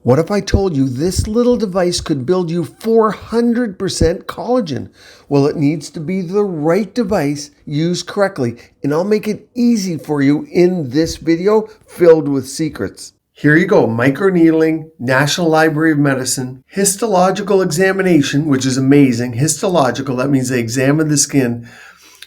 What if I told you this little device could build you 400% collagen? Well, it needs to be the right device used correctly, and I'll make it easy for you in this video filled with secrets. Here you go, microneedling, National Library of Medicine, histological examination, which is amazing. Histological, that means they examine the skin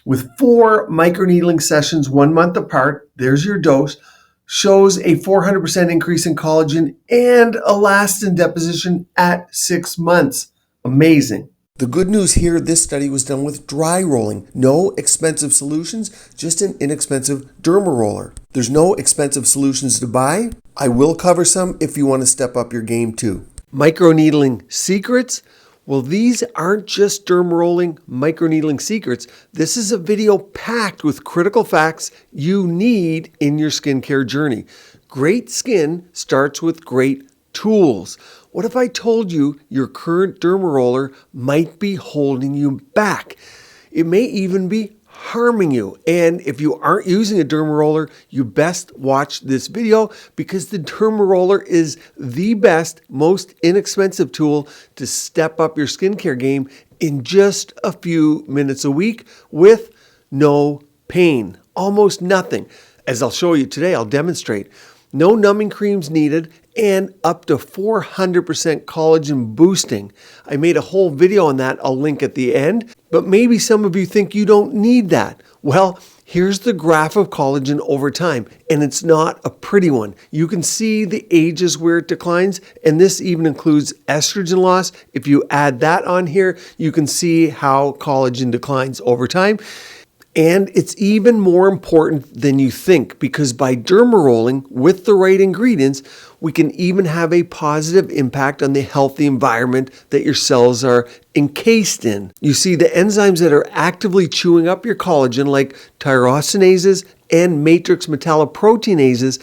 with 4 microneedling sessions 1 month apart. There's your dose. Shows a 400% increase in collagen and elastin deposition at 6 months. Amazing. The good news here, this study was done with dry rolling. No expensive solutions, just an inexpensive dermaroller. There's no expensive solutions to buy. I will cover some if you want to step up your game too. Microneedling secrets. Well, these aren't just dermarolling microneedling secrets. This is a video packed with critical facts you need in your skincare journey. Great skin starts with great tools. What if I told you your current dermaroller might be holding you back? It may even be harming you. And if you aren't using a dermaroller, you best watch this video because the dermaroller is the best, most inexpensive tool to step up your skincare game in just a few minutes a week with no pain, almost nothing. As I'll show you today, I'll demonstrate. No numbing creams needed and up to 400% collagen boosting. I made a whole video on that. I'll link at the end, but maybe some of you think you don't need that. Well, here's the graph of collagen over time, and it's not a pretty one. You can see the ages where it declines, and this even includes estrogen loss. If you add that on here, you can see how collagen declines over time. And it's even more important than you think because by dermarolling with the right ingredients, we can even have a positive impact on the healthy environment that your cells are encased in. You see, the enzymes that are actively chewing up your collagen, like tyrosinases and matrix metalloproteinases,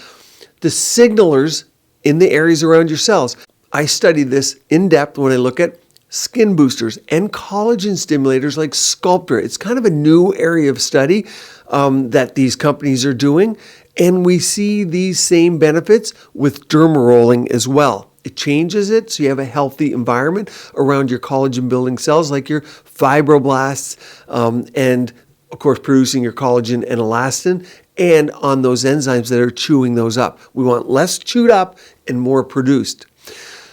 the signalers in the areas around your cells. I study this in depth when I look at skin boosters and collagen stimulators like Sculptra. It's kind of a new area of study that these companies are doing. And we see these same benefits with dermarolling as well. It changes it so you have a healthy environment around your collagen building cells like your fibroblasts and of course producing your collagen and elastin and on those enzymes that are chewing those up. We want less chewed up and more produced.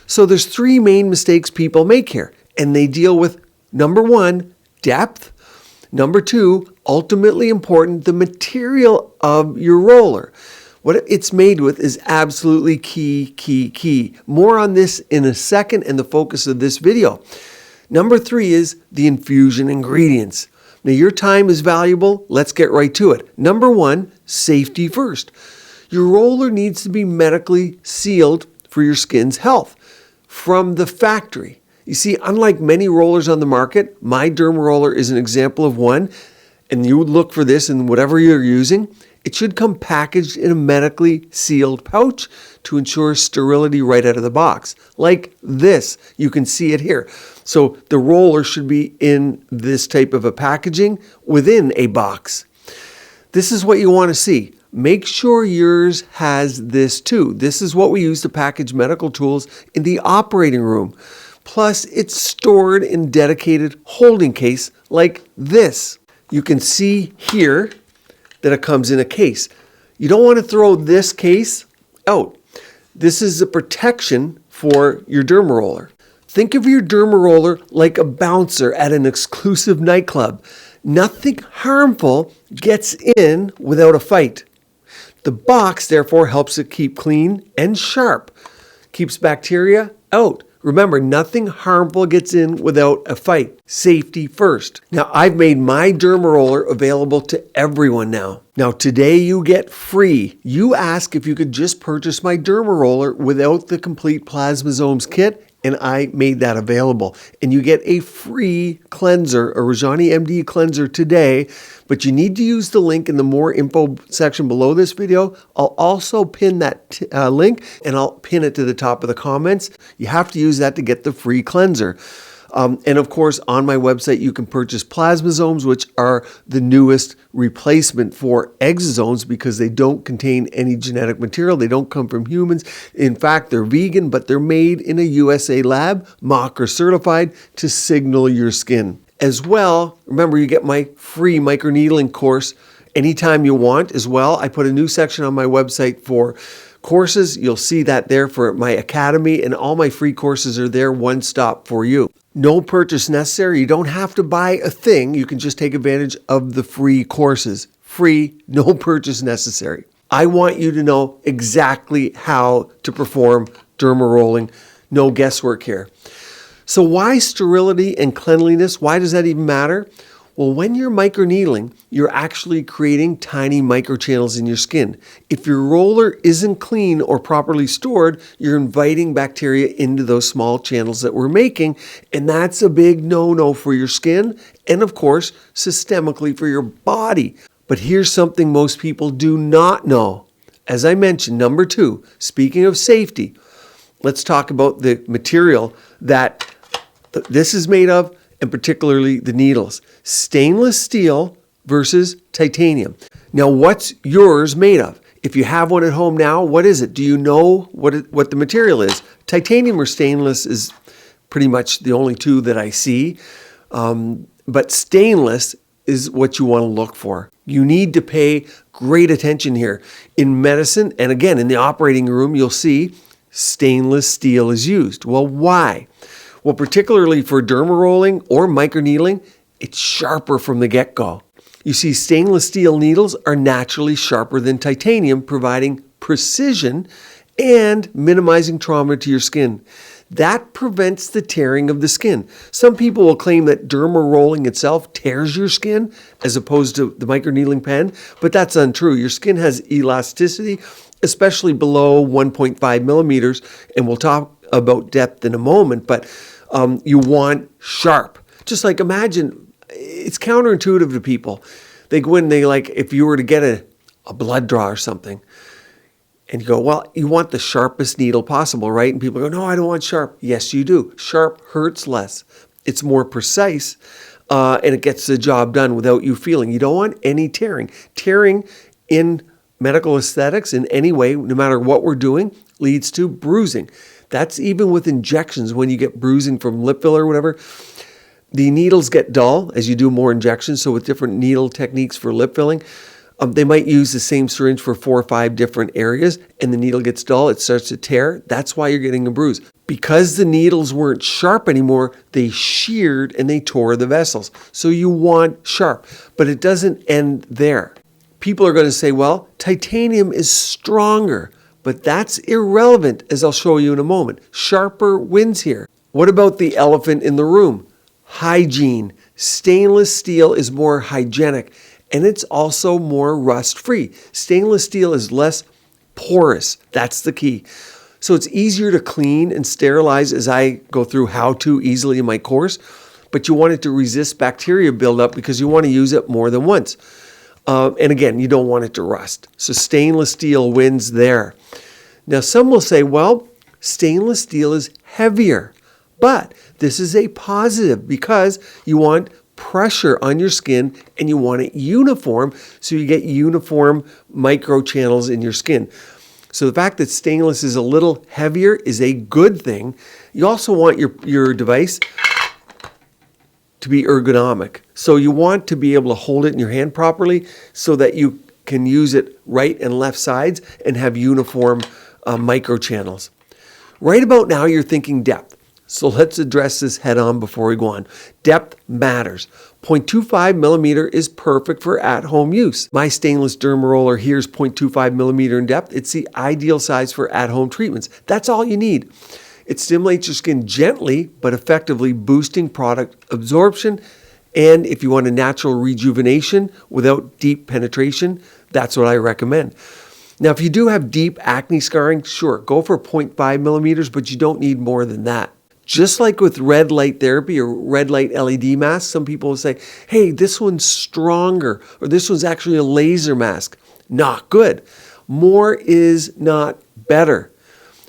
So there's 3 main mistakes people make here, and they deal with number 1, depth. Number 2, ultimately important, the material of your roller. What it's made with is absolutely key. More on this in a second and the focus of this video. Number 3 is the infusion ingredients. Now your time is valuable. Let's get right to it. Number 1, safety first. Your roller needs to be medically sealed for your skin's health from the factory. You see, unlike many rollers on the market, my dermaroller is an example of one, and you would look for this in whatever you're using. It should come packaged in a medically sealed pouch to ensure sterility right out of the box. Like this, you can see it here. So the roller should be in this type of a packaging within a box. This is what you want to see. Make sure yours has this too. This is what we use to package medical tools in the operating room. Plus, it's stored in dedicated holding case like this. You can see here that it comes in a case. You don't want to throw this case out. This is a protection for your dermaroller. Think of your dermaroller like a bouncer at an exclusive nightclub. Nothing harmful gets in without a fight. The box, therefore, helps it keep clean and sharp, keeps bacteria out. Remember, nothing harmful gets in without a fight. Safety first. Now, I've made my dermaroller available to everyone now. Now, today you get free. You ask if you could just purchase my dermaroller without the complete Plasmasomes kit, and I made that available. And you get a free cleanser, a Rajani MD cleanser today, but you need to use the link in the more info section below this video. I'll also pin that link and I'll pin it to the top of the comments. You have to use that to get the free cleanser. And of course, on my website, you can purchase plasmasomes, which are the newest replacement for exosomes because they don't contain any genetic material. They don't come from humans. In fact, they're vegan, but they're made in a USA lab, MOCR certified, to signal your skin. As well, remember, you get my free microneedling course anytime you want as well. I put a new section on my website for courses. You'll see that there for my academy, and all my free courses are there, one stop for you. No purchase necessary. You don't have to buy a thing. You can just take advantage of the free courses. Free, no purchase necessary. I want you to know exactly how to perform dermarolling. No guesswork here. So why sterility and cleanliness? Why does that even matter? Well, when you're microneedling, you're actually creating tiny microchannels in your skin. If your roller isn't clean or properly stored, you're inviting bacteria into those small channels that we're making, and that's a big no-no for your skin and, of course, systemically for your body. But here's something most people do not know. As I mentioned, number 2, speaking of safety, let's talk about the material that this is made of, and particularly the needles. Stainless steel versus titanium. Now, what's yours made of? If you have one at home now, what is it? Do you know what the material is? Titanium or stainless is pretty much the only two that I see. But stainless is what you want to look for. You need to pay great attention here. In medicine, and again, in the operating room, you'll see stainless steel is used. Well, why? Well, particularly for dermarolling or microneedling, it's sharper from the get-go. You see, stainless steel needles are naturally sharper than titanium, providing precision and minimizing trauma to your skin. That prevents the tearing of the skin. Some people will claim that dermarolling itself tears your skin as opposed to the microneedling pen, but that's untrue. Your skin has elasticity, especially below 1.5 millimeters, and we'll talk about depth in a moment, but you want sharp. Just like imagine, it's counterintuitive to people. They go in, if you were to get a blood draw or something, and you go, well, you want the sharpest needle possible, right? And people go, no, I don't want sharp. Yes, you do. Sharp hurts less. It's more precise, and it gets the job done without you feeling. You don't want any tearing. Tearing in medical aesthetics in any way, no matter what we're doing, leads to bruising. That's even with injections. When you get bruising from lip filler or whatever, the needles get dull as you do more injections. So with different needle techniques for lip filling, they might use the same syringe for 4 or 5 different areas, and the needle gets dull, it starts to tear. That's why you're getting a bruise. Because the needles weren't sharp anymore, they sheared and they tore the vessels. So you want sharp, but it doesn't end there. People are going to say, well, titanium is stronger. But that's irrelevant, as I'll show you in a moment. Sharper wins here. What about the elephant in the room? Hygiene. Stainless steel is more hygienic, and it's also more rust-free. Stainless steel is less porous. That's the key. So it's easier to clean and sterilize, as I go through how to easily in my course, but you want it to resist bacteria buildup because you want to use it more than once. And again, you don't want it to rust. So stainless steel wins there. Now, some will say, well, stainless steel is heavier. But this is a positive because you want pressure on your skin and you want it uniform so you get uniform microchannels in your skin. So the fact that stainless is a little heavier is a good thing. You also want your device to be ergonomic. So you want to be able to hold it in your hand properly so that you can use it right and left sides and have uniform microchannels. Right about now, you're thinking depth. So let's address this head on before we go on. Depth matters. 0.25 millimeter is perfect for at-home use. My stainless dermaroller here is 0.25 millimeter in depth. It's the ideal size for at-home treatments. That's all you need. It stimulates your skin gently, but effectively boosting product absorption. And if you want a natural rejuvenation without deep penetration, that's what I recommend. Now, if you do have deep acne scarring, sure, go for 0.5 millimeters, but you don't need more than that. Just like with red light therapy or red light LED masks, some people will say, hey, this one's stronger, or this one's actually a laser mask. Not good. More is not better.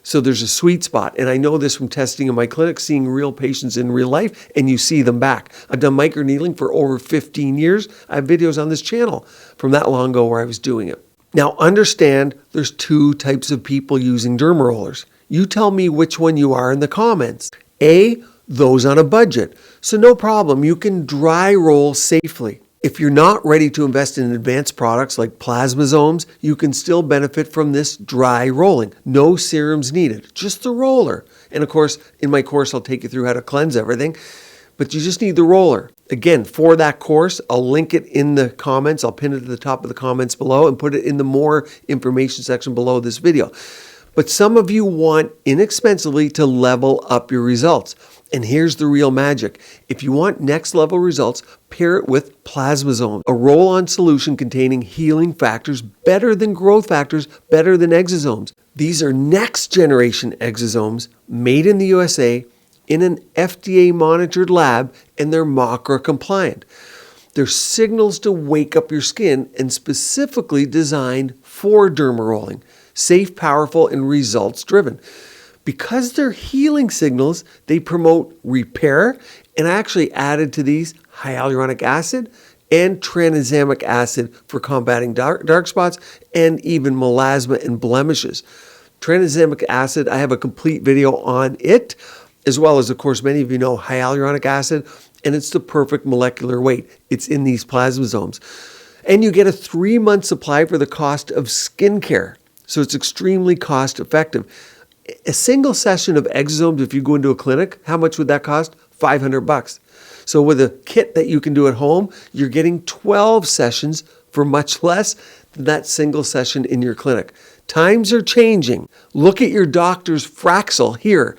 So there's a sweet spot. And I know this from testing in my clinic, seeing real patients in real life, and you see them back. I've done microneedling for over 15 years. I have videos on this channel from that long ago where I was doing it. Now understand there's two types of people using dermarollers. You tell me which one you are in the comments. A, those on a budget. So no problem, you can dry roll safely. If you're not ready to invest in advanced products like plasmasomes, you can still benefit from this dry rolling. No serums needed, just the roller. And of course, in my course, I'll take you through how to cleanse everything, but you just need the roller. Again, for that course, I'll link it in the comments. I'll pin it at the top of the comments below and put it in the more information section below this video. But some of you want inexpensively to level up your results. And here's the real magic. If you want next level results, pair it with plasmasomes, a roll-on solution containing healing factors better than growth factors, better than exosomes. These are next generation exosomes made in the USA in an FDA monitored lab, and they're MACRA compliant. They're signals to wake up your skin and specifically designed for dermarolling. Safe, powerful, and results driven. Because they're healing signals, they promote repair, and I actually added to these hyaluronic acid and tranexamic acid for combating dark spots and even melasma and blemishes. Tranexamic acid, I have a complete video on it, as well as, of course, many of you know hyaluronic acid, and it's the perfect molecular weight. It's in these plasmasomes. And you get a 3-month supply for the cost of skincare, so it's extremely cost effective. A single session of exosomes, if you go into a clinic, how much would that cost? $500. So with a kit that you can do at home, you're getting 12 sessions for much less than that single session in your clinic. Times are changing. Look at your doctor's Fraxel here,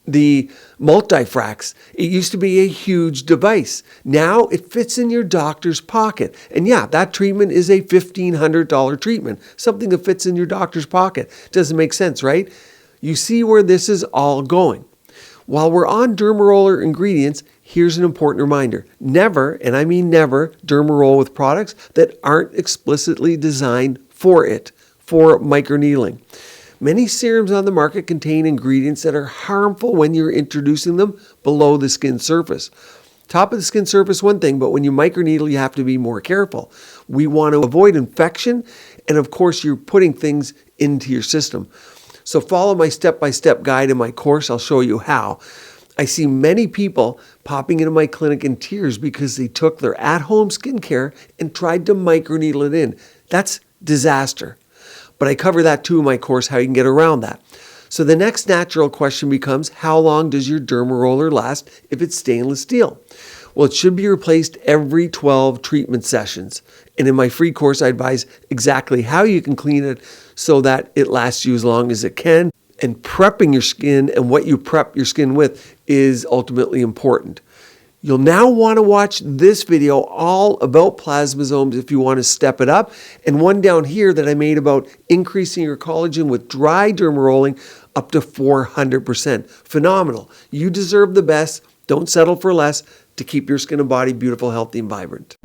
the multifrax. It used to be a huge device. Now it fits in your doctor's pocket. And yeah, that treatment is a $1,500 treatment, something that fits in your doctor's pocket. Doesn't make sense, right? You see where this is all going. While we're on dermaroller ingredients, here's an important reminder. Never, and I mean never, dermaroll with products that aren't explicitly designed for it, for microneedling. Many serums on the market contain ingredients that are harmful when you're introducing them below the skin surface. Top of the skin surface, one thing, but when you microneedle, you have to be more careful. We want to avoid infection, and of course, you're putting things into your system. So follow my step-by-step guide in my course. I'll show you how. I see many people popping into my clinic in tears because they took their at-home skincare and tried to microneedle it in. That's disaster. But I cover that too in my course, how you can get around that. So the next natural question becomes, how long does your dermaroller last if it's stainless steel? Well, it should be replaced every 12 treatment sessions. And in my free course, I advise exactly how you can clean it so that it lasts you as long as it can. And prepping your skin and what you prep your skin with is ultimately important. You'll now want to watch this video all about plasmasomes if you want to step it up, and one down here that I made about increasing your collagen with dry dermarolling up to 400%. Phenomenal. You deserve the best. Don't settle for less to keep your skin and body beautiful, healthy, and vibrant.